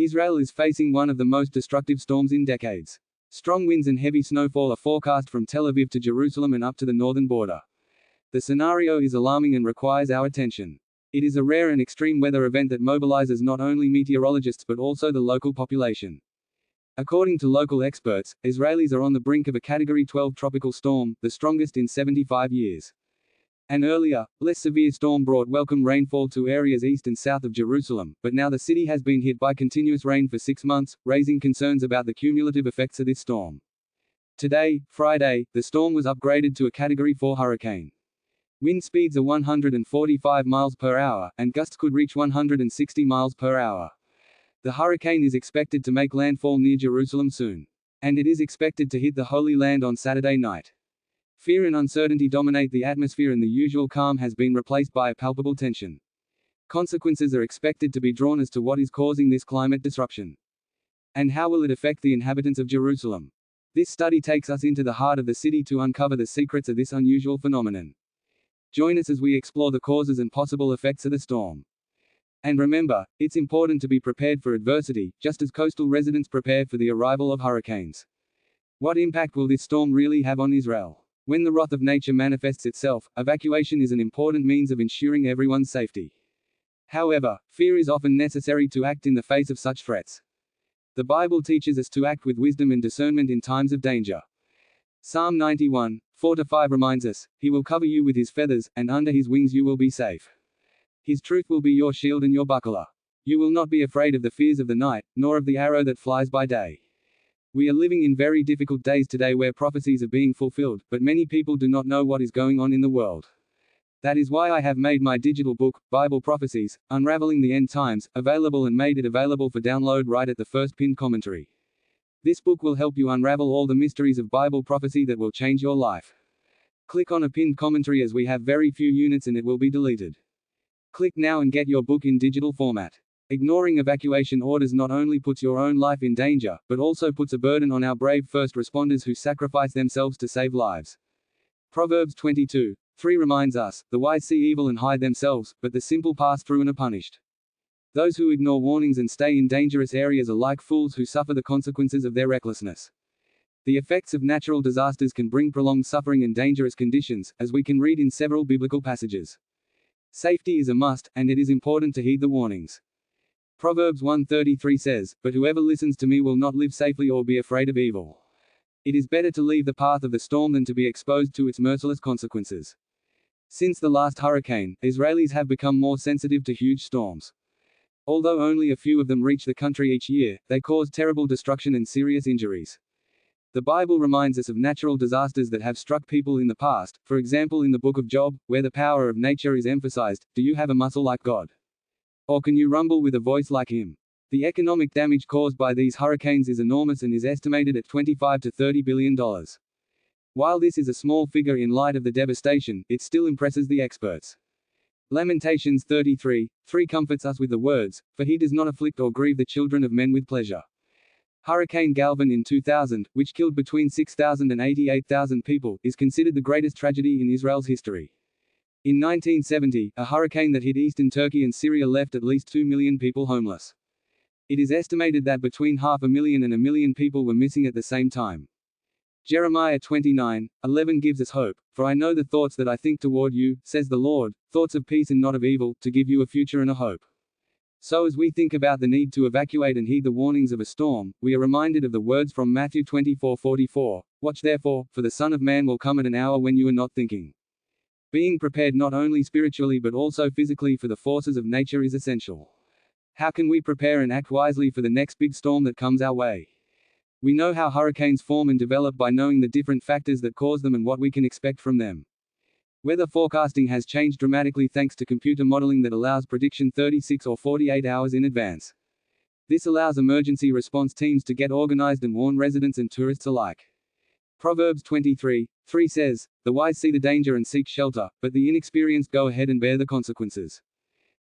Israel is facing one of the most destructive storms in decades. Strong winds and heavy snowfall are forecast from Tel Aviv to Jerusalem and up to the northern border. The scenario is alarming and requires our attention. It is a rare and extreme weather event that mobilizes not only meteorologists but also the local population. According to local experts, Israelis are on the brink of a Category 12 tropical storm, the strongest in 75 years. An earlier, less severe storm brought welcome rainfall to areas east and south of Jerusalem, but now the city has been hit by continuous rain for 6 months, raising concerns about the cumulative effects of this storm. Today, Friday, the storm was upgraded to a Category 4 hurricane. Wind speeds are 145 miles per hour, and gusts could reach 160 miles per hour. The hurricane is expected to make landfall near Jerusalem soon. And it is expected to hit the Holy Land on Saturday night. Fear and uncertainty dominate the atmosphere, and the usual calm has been replaced by a palpable tension. Consequences are expected to be drawn as to what is causing this climate disruption. And how will it affect the inhabitants of Jerusalem? This study takes us into the heart of the city to uncover the secrets of this unusual phenomenon. Join us as we explore the causes and possible effects of the storm. And remember, it's important to be prepared for adversity, just as coastal residents prepare for the arrival of hurricanes. What impact will this storm really have on Israel? When the wrath of nature manifests itself, evacuation is an important means of ensuring everyone's safety. However, fear is often necessary to act in the face of such threats. The Bible teaches us to act with wisdom and discernment in times of danger. Psalm 91, 4-5 reminds us, "He will cover you with his feathers, and under his wings you will be safe. His truth will be your shield and your buckler. You will not be afraid of the fears of the night, nor of the arrow that flies by day." We are living in very difficult days today where prophecies are being fulfilled, but many people do not know what is going on in the world. That is why I have made my digital book, Bible Prophecies, Unraveling the End Times, available and made it available for download right at the first pinned commentary. This book will help you unravel all the mysteries of Bible prophecy that will change your life. Click on a pinned commentary as we have very few units and it will be deleted. Click now and get your book in digital format. Ignoring evacuation orders not only puts your own life in danger, but also puts a burden on our brave first responders who sacrifice themselves to save lives. Proverbs 22:3 reminds us, "The wise see evil and hide themselves, but the simple pass through and are punished." Those who ignore warnings and stay in dangerous areas are like fools who suffer the consequences of their recklessness. The effects of natural disasters can bring prolonged suffering and dangerous conditions, as we can read in several biblical passages. Safety is a must, and it is important to heed the warnings. Proverbs 1:33 says, "But whoever listens to me will not live safely or be afraid of evil." It is better to leave the path of the storm than to be exposed to its merciless consequences. Since the last hurricane, Israelis have become more sensitive to huge storms. Although only a few of them reach the country each year, they cause terrible destruction and serious injuries. The Bible reminds us of natural disasters that have struck people in the past, for example in the book of Job, where the power of nature is emphasized. Do you have a muscle like God? Or can you rumble with a voice like him? The economic damage caused by these hurricanes is enormous and is estimated at $25 to $30 billion. While this is a small figure in light of the devastation, it still impresses the experts. Lamentations 33:3 comforts us with the words, "For he does not afflict or grieve the children of men with pleasure." Hurricane Galvin in 2000, which killed between 6,000 and 88,000 people, is considered the greatest tragedy in Israel's history. In 1970, a hurricane that hit eastern Turkey and Syria left at least 2 million people homeless. It is estimated that between 500,000 and 1 million people were missing at the same time. Jeremiah 29:11 gives us hope, "For I know the thoughts that I think toward you, says the Lord, thoughts of peace and not of evil, to give you a future and a hope." So as we think about the need to evacuate and heed the warnings of a storm, we are reminded of the words from Matthew 24:44, "Watch therefore, for the Son of Man will come at an hour when you are not thinking." Being prepared not only spiritually but also physically for the forces of nature is essential. How can we prepare and act wisely for the next big storm that comes our way? We know how hurricanes form and develop by knowing the different factors that cause them and what we can expect from them. Weather forecasting has changed dramatically thanks to computer modeling that allows prediction 36 or 48 hours in advance. This allows emergency response teams to get organized and warn residents and tourists alike. Proverbs 23:3 says, "The wise see the danger and seek shelter, but the inexperienced go ahead and bear the consequences."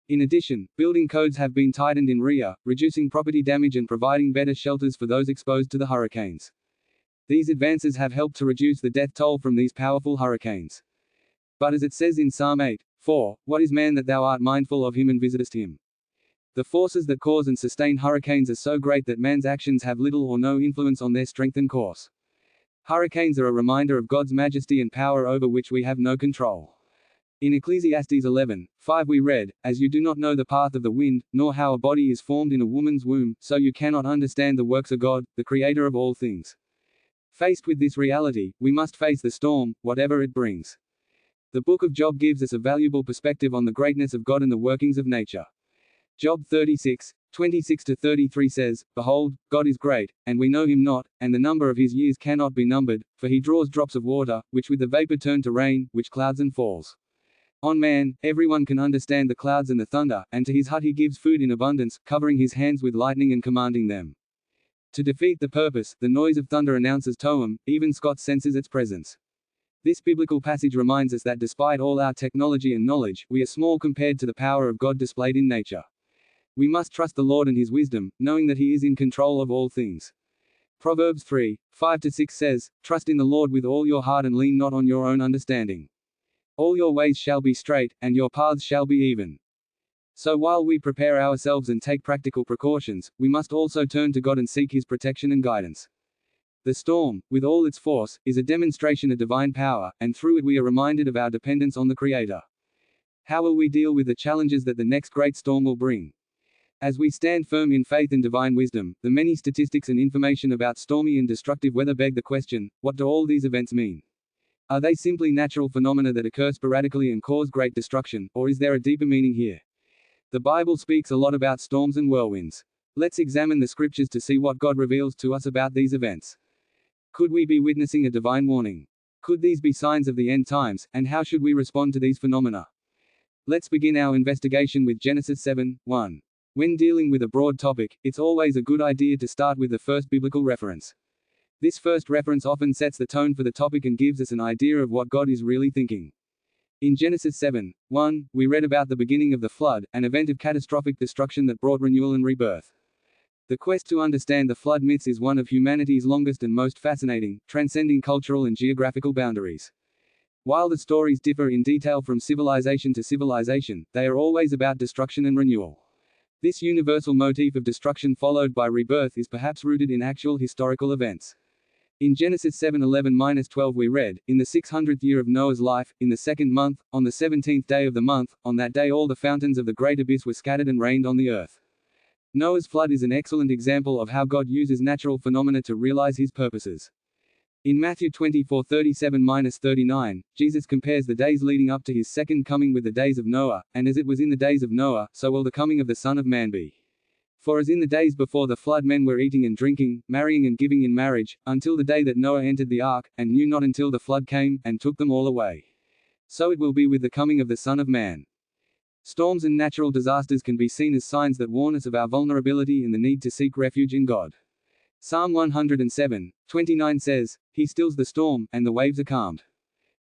In addition, building codes have been tightened in Sharia, reducing property damage and providing better shelters for those exposed to the hurricanes. These advances have helped to reduce the death toll from these powerful hurricanes. But as it says in Psalm 8:4, "What is man that thou art mindful of him and visitest him?" The forces that cause and sustain hurricanes are so great that man's actions have little or no influence on their strength and course. Hurricanes are a reminder of God's majesty and power over which we have no control. In Ecclesiastes 11:5 we read, "As you do not know the path of the wind, nor how a body is formed in a woman's womb, so you cannot understand the works of God, the Creator of all things." Faced with this reality, we must face the storm, whatever it brings. The book of Job gives us a valuable perspective on the greatness of God and the workings of nature. Job 36:26-33 says, "Behold, God is great, and we know him not, and the number of his years cannot be numbered, for he draws drops of water, which with the vapor turn to rain, which clouds and falls. On man, everyone can understand the clouds and the thunder, and to his hut he gives food in abundance, covering his hands with lightning and commanding them. To defeat the purpose, the noise of thunder announces Toam, even Scott senses its presence." This biblical passage reminds us that despite all our technology and knowledge, we are small compared to the power of God displayed in nature. We must trust the Lord and his wisdom, knowing that he is in control of all things. Proverbs 3:5-6 says, "Trust in the Lord with all your heart and lean not on your own understanding. All your ways shall be straight, and your paths shall be even." So while we prepare ourselves and take practical precautions, we must also turn to God and seek his protection and guidance. The storm, with all its force, is a demonstration of divine power, and through it we are reminded of our dependence on the Creator. How will we deal with the challenges that the next great storm will bring? As we stand firm in faith and divine wisdom, the many statistics and information about stormy and destructive weather beg the question, what do all these events mean? Are they simply natural phenomena that occur sporadically and cause great destruction, or is there a deeper meaning here? The Bible speaks a lot about storms and whirlwinds. Let's examine the scriptures to see what God reveals to us about these events. Could we be witnessing a divine warning? Could these be signs of the end times, and how should we respond to these phenomena? Let's begin our investigation with Genesis 7:1. When dealing with a broad topic, it's always a good idea to start with the first biblical reference. This first reference often sets the tone for the topic and gives us an idea of what God is really thinking. In Genesis 7:1, we read about the beginning of the flood, an event of catastrophic destruction that brought renewal and rebirth. The quest to understand the flood myths is one of humanity's longest and most fascinating, transcending cultural and geographical boundaries. While the stories differ in detail from civilization to civilization, they are always about destruction and renewal. This universal motif of destruction followed by rebirth is perhaps rooted in actual historical events. In Genesis 7:11-12 we read, "In the 600th year of Noah's life, in the second month, on the 17th day of the month, on that day all the fountains of the great abyss were scattered and rained on the earth." Noah's flood is an excellent example of how God uses natural phenomena to realize his purposes. In Matthew 24:37-39, Jesus compares the days leading up to his second coming with the days of Noah, and as it was in the days of Noah, so will the coming of the Son of Man be. For as in the days before the flood men were eating and drinking, marrying and giving in marriage, until the day that Noah entered the ark, and knew not until the flood came, and took them all away. So it will be with the coming of the Son of Man. Storms and natural disasters can be seen as signs that warn us of our vulnerability and the need to seek refuge in God. Psalm 107:29 says, "He stills the storm, and the waves are calmed."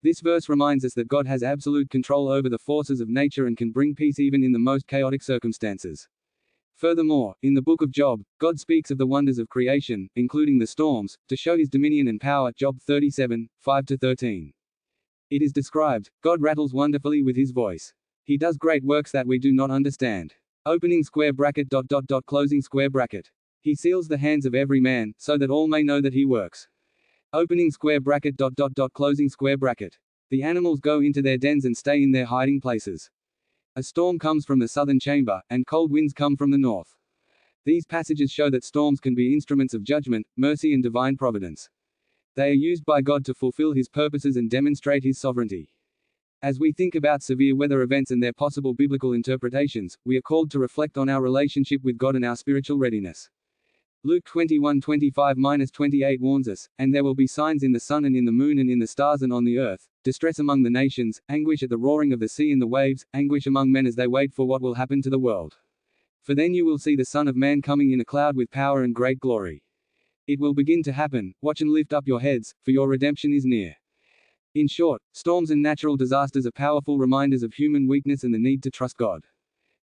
This verse reminds us that God has absolute control over the forces of nature and can bring peace even in the most chaotic circumstances. Furthermore, in the book of Job, God speaks of the wonders of creation, including the storms, to show his dominion and power. Job 37:5-13. It is described, God rattles wonderfully with his voice. He does great works that we do not understand. Opening square bracket ... closing square bracket. He seals the hands of every man, so that all may know that he works. Opening square bracket ... closing square bracket. The animals go into their dens and stay in their hiding places. A storm comes from the southern chamber, and cold winds come from the north. These passages show that storms can be instruments of judgment, mercy and divine providence. They are used by God to fulfill his purposes and demonstrate his sovereignty. As we think about severe weather events and their possible biblical interpretations, we are called to reflect on our relationship with God and our spiritual readiness. Luke 21:25-28 warns us, "And there will be signs in the sun and in the moon and in the stars and on the earth, distress among the nations, anguish at the roaring of the sea and the waves, anguish among men as they wait for what will happen to the world. For then you will see the Son of Man coming in a cloud with power and great glory." It will begin to happen. Watch and lift up your heads, for your redemption is near. In short, storms and natural disasters are powerful reminders of human weakness and the need to trust God.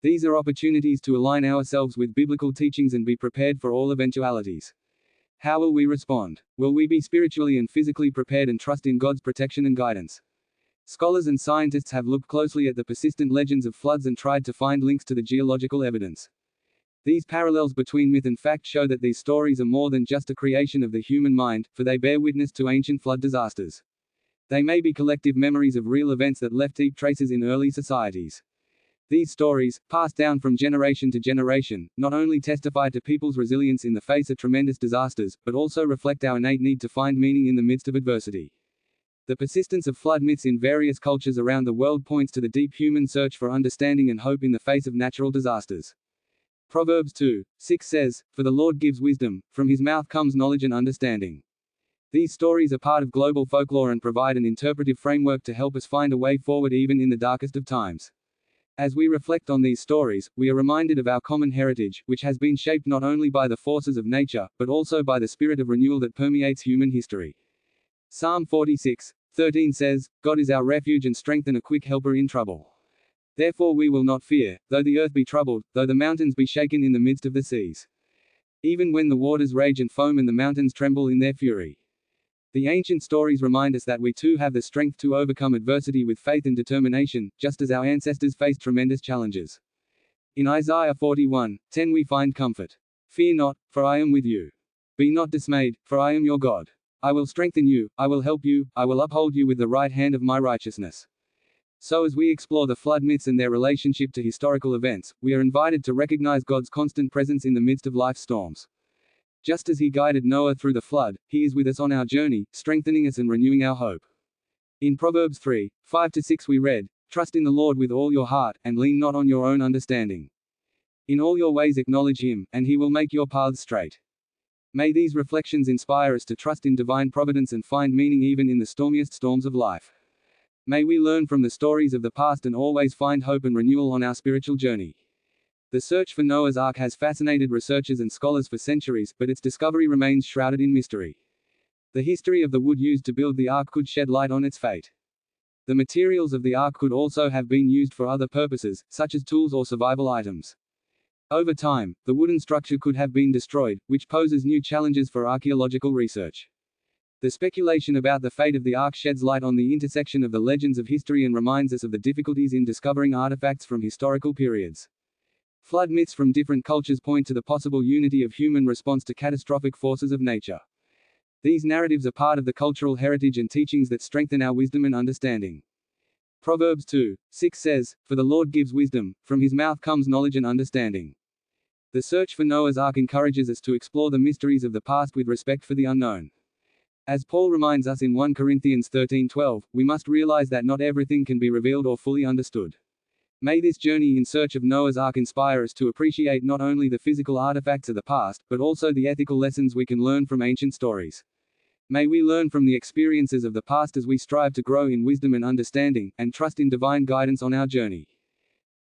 These are opportunities to align ourselves with biblical teachings and be prepared for all eventualities. How will we respond? Will we be spiritually and physically prepared and trust in God's protection and guidance? Scholars and scientists have looked closely at the persistent legends of floods and tried to find links to the geological evidence. These parallels between myth and fact show that these stories are more than just a creation of the human mind, for they bear witness to ancient flood disasters. They may be collective memories of real events that left deep traces in early societies. These stories, passed down from generation to generation, not only testify to people's resilience in the face of tremendous disasters, but also reflect our innate need to find meaning in the midst of adversity. The persistence of flood myths in various cultures around the world points to the deep human search for understanding and hope in the face of natural disasters. Proverbs 2:6 says, "For the Lord gives wisdom, from his mouth comes knowledge and understanding." These stories are part of global folklore and provide an interpretive framework to help us find a way forward even in the darkest of times. As we reflect on these stories, we are reminded of our common heritage, which has been shaped not only by the forces of nature, but also by the spirit of renewal that permeates human history. Psalm 46:13 says, "God is our refuge and strength and a quick helper in trouble. Therefore we will not fear, though the earth be troubled, though the mountains be shaken in the midst of the seas. Even when the waters rage and foam and the mountains tremble in their fury." The ancient stories remind us that we too have the strength to overcome adversity with faith and determination, just as our ancestors faced tremendous challenges. In Isaiah 41:10 we find comfort. "Fear not, for I am with you. Be not dismayed, for I am your God. I will strengthen you, I will help you, I will uphold you with the right hand of my righteousness." So as we explore the flood myths and their relationship to historical events, we are invited to recognize God's constant presence in the midst of life's storms. Just as he guided Noah through the flood, he is with us on our journey, strengthening us and renewing our hope. In Proverbs 3:5-6 we read, "Trust in the Lord with all your heart, and lean not on your own understanding. In all your ways acknowledge him, and he will make your paths straight." May these reflections inspire us to trust in divine providence and find meaning even in the stormiest storms of life. May we learn from the stories of the past and always find hope and renewal on our spiritual journey. The search for Noah's Ark has fascinated researchers and scholars for centuries, but its discovery remains shrouded in mystery. The history of the wood used to build the ark could shed light on its fate. The materials of the ark could also have been used for other purposes, such as tools or survival items. Over time, the wooden structure could have been destroyed, which poses new challenges for archaeological research. The speculation about the fate of the ark sheds light on the intersection of the legends of history and reminds us of the difficulties in discovering artifacts from historical periods. Flood myths from different cultures point to the possible unity of human response to catastrophic forces of nature. These narratives are part of the cultural heritage and teachings that strengthen our wisdom and understanding. Proverbs 2:6 says, "For the Lord gives wisdom, from his mouth comes knowledge and understanding." The search for Noah's Ark encourages us to explore the mysteries of the past with respect for the unknown. As Paul reminds us in 1 Corinthians 13:12, we must realize that not everything can be revealed or fully understood. May this journey in search of Noah's Ark inspire us to appreciate not only the physical artifacts of the past, but also the ethical lessons we can learn from ancient stories. May we learn from the experiences of the past as we strive to grow in wisdom and understanding, and trust in divine guidance on our journey.